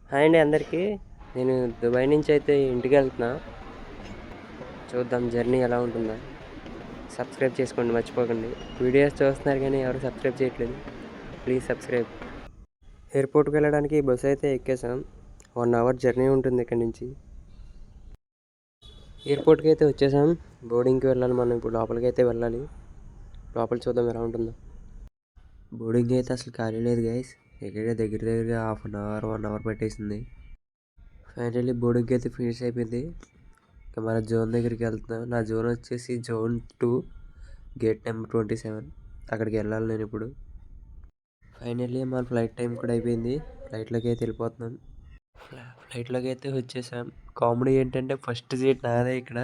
Hi అండి అందరికీ. నేను దుబాయ్ నుంచి అయితే ఇంటికి వెళ్తున్నా. చూద్దాం జర్నీ ఎలా ఉంటుందో. సబ్స్క్రైబ్ చేసుకోండి మర్చిపోకండి. వీడియోస్ చూస్తున్నారు కానీ ఎవరు సబ్స్క్రైబ్ చేయట్లేదు. Please subscribe. ఎయిర్పోర్ట్కి వెళ్ళడానికి బస్సు అయితే ఎక్కేసాం. 1 అవర్ జర్నీ ఉంటుంది ఇక్కడ నుంచి. ఎయిర్పోర్ట్కి అయితే వచ్చేసాం. బోర్డింగ్కి వెళ్ళాలి మనం. ఇప్పుడు లోపలికి అయితే వెళ్ళాలి. లోపల చూద్దాం ఎలా ఉంటుందో. బోర్డింగ్ అయితే అసలు ఖాళీ లేదు గైస్. దగ్గరగా హాఫ్ అన్ అవర్ 1 అవర్ పెట్టేసింది. ఫైనల్లీ బోర్డింగ్ అయితే ఫినిష్ అయిపోయింది. ఇక మన జోన్ దగ్గరికి వెళ్తున్నాం. నా జోన్ వచ్చేసి జోన్ 2 గేట్ నెంబర్ 27. అక్కడికి వెళ్ళాలి నేను ఇప్పుడు. ఫైనల్లీ మన ఫ్లైట్ టైం కూడా అయిపోయింది. ఫ్లైట్లోకి అయితే వెళ్ళిపోతున్నాం. ఫ్లైట్లోకి అయితే వచ్చేసాం. కామెడీ ఏంటంటే ఫస్ట్ సీట్ నాదే ఇక్కడ.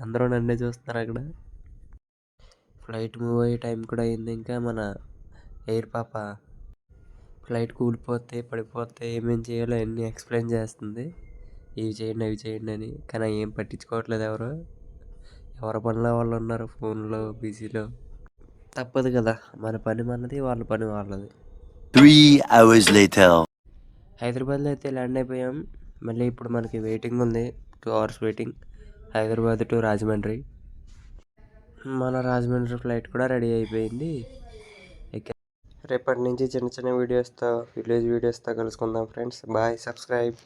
అందరూ నన్నే చూస్తున్నారు అక్కడ. ఫ్లైట్ మూవ్ అయ్యే టైం కూడా అయింది. ఇంకా మన ఎయిర్ పాప ఫ్లైట్ కూలిపోతే పడిపోతే ఏమేం చేయాలో అన్నీ ఎక్స్ప్లెయిన్ చేస్తుంది. ఇవి చేయండి అవి చేయండి అని. కానీ ఏం పట్టించుకోవట్లేదు ఎవరి పనిలో వాళ్ళు ఉన్నారు. ఫోన్లో బిజీలో. తప్పదు కదా, మన పని మనది, వాళ్ళ పని వాళ్ళది. 3 hours later. హైదరాబాద్లో అయితే ల్యాండ్ అయిపోయాం. మళ్ళీ ఇప్పుడు మనకి వెయిటింగ్ ఉంది. 2 hours waiting. Hyderabad to Rajahmundry. మన రాజమండ్రి ఫ్లైట్ కూడా రెడీ అయిపోయింది. రేపటి నుంచి చిన్న చిన్న వీడియోస్తో, విలేజ్ వీడియోస్తో కలుసుకుందాం ఫ్రెండ్స్. బాయ్. సబ్స్క్రైబ్.